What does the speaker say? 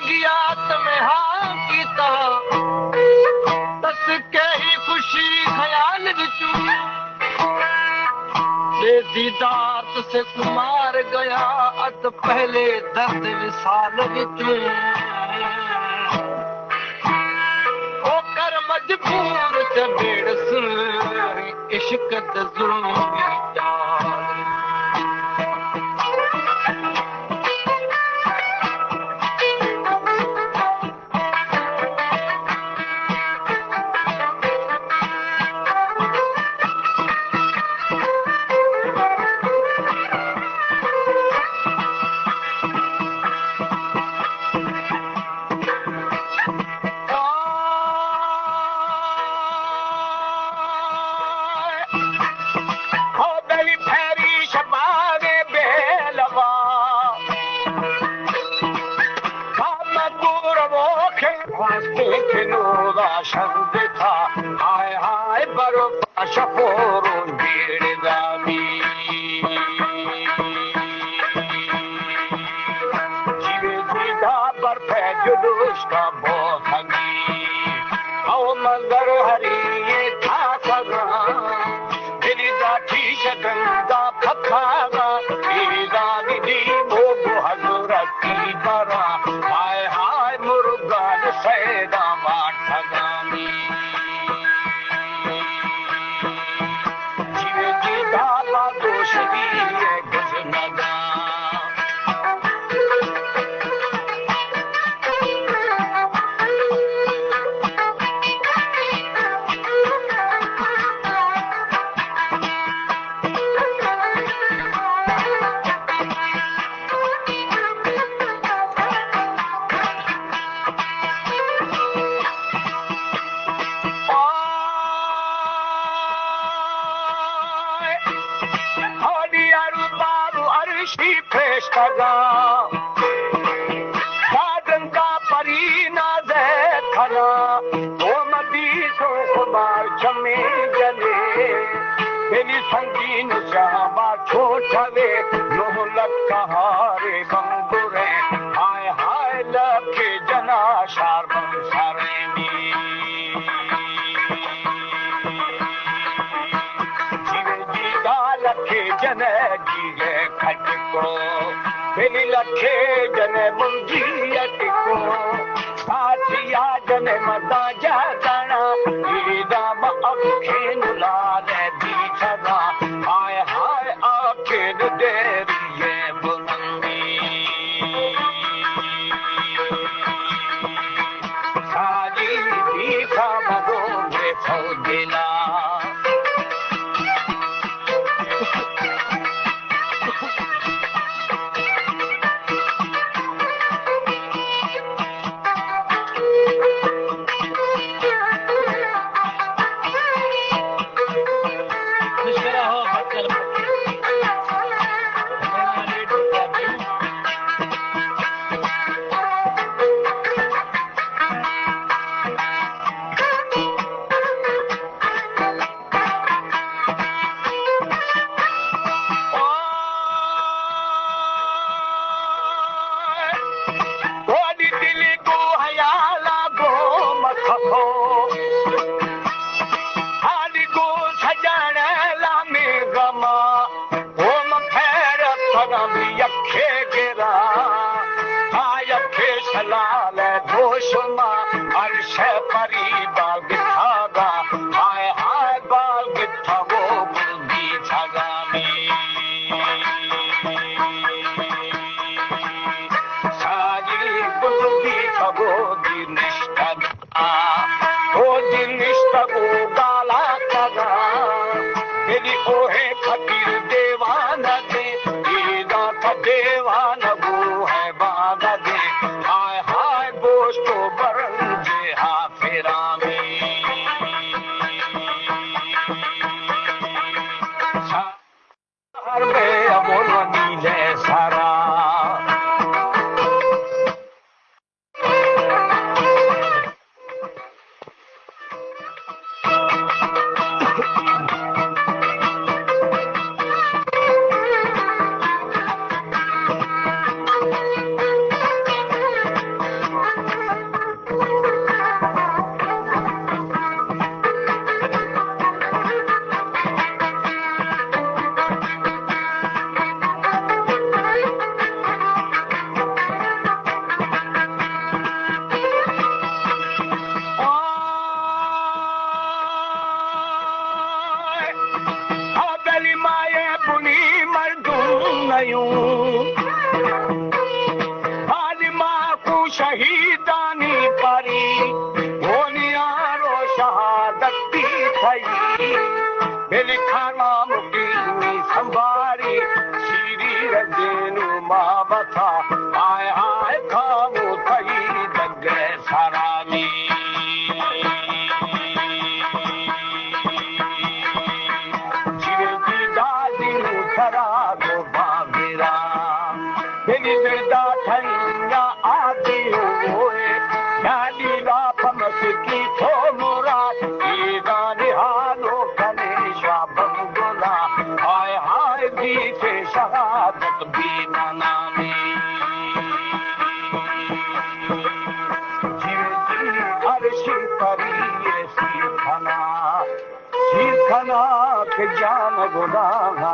गियात में हाँ की तस के ही खुशी ख्याल विचू दीदार से कुमार गया अत पहले दर्द विसाल विचू होकर मजबूर से बेड़स इश्क जुल्म शब्द था हाय हाय बर्फा शफोरो बेड़दानी जीवे जीदा बर्फे जुलूस का बोथगी आओ मंगर हरी ये था सगा दिली दाठी शगंदा फखागा ईदा दी मोगो हजरत की बरा हाय हाय मुर्गान सैदा संगीन श्यामा छोटवे लोलक कहारे बंगुरे हाय हाय लखे जना शार बंसारेनी जीवे जीगा लखे जने जीगे खटको बेली लखे जने मुंजी अटको साथिया जने मता जागना ईदा म अखे नुलाले सदा हाय हाय आखिर देरी ये बुलंदी सारी दीखा मगोगे फौजिला आज मां को शहीदानी परी होनियारो शहादत थी थई मेरी खाना मुकी संभारी सीरी रजेनु मां बथा आय आय खामो थई जगे सरामी बेटा ठंडा आती हुए डाली रापमस की थो मुराद ये गाने हालो कने शाबम गोला हाय हाय दीते शहादत भी नामी जीवती अर्शी परी सीखना के जान गुलाम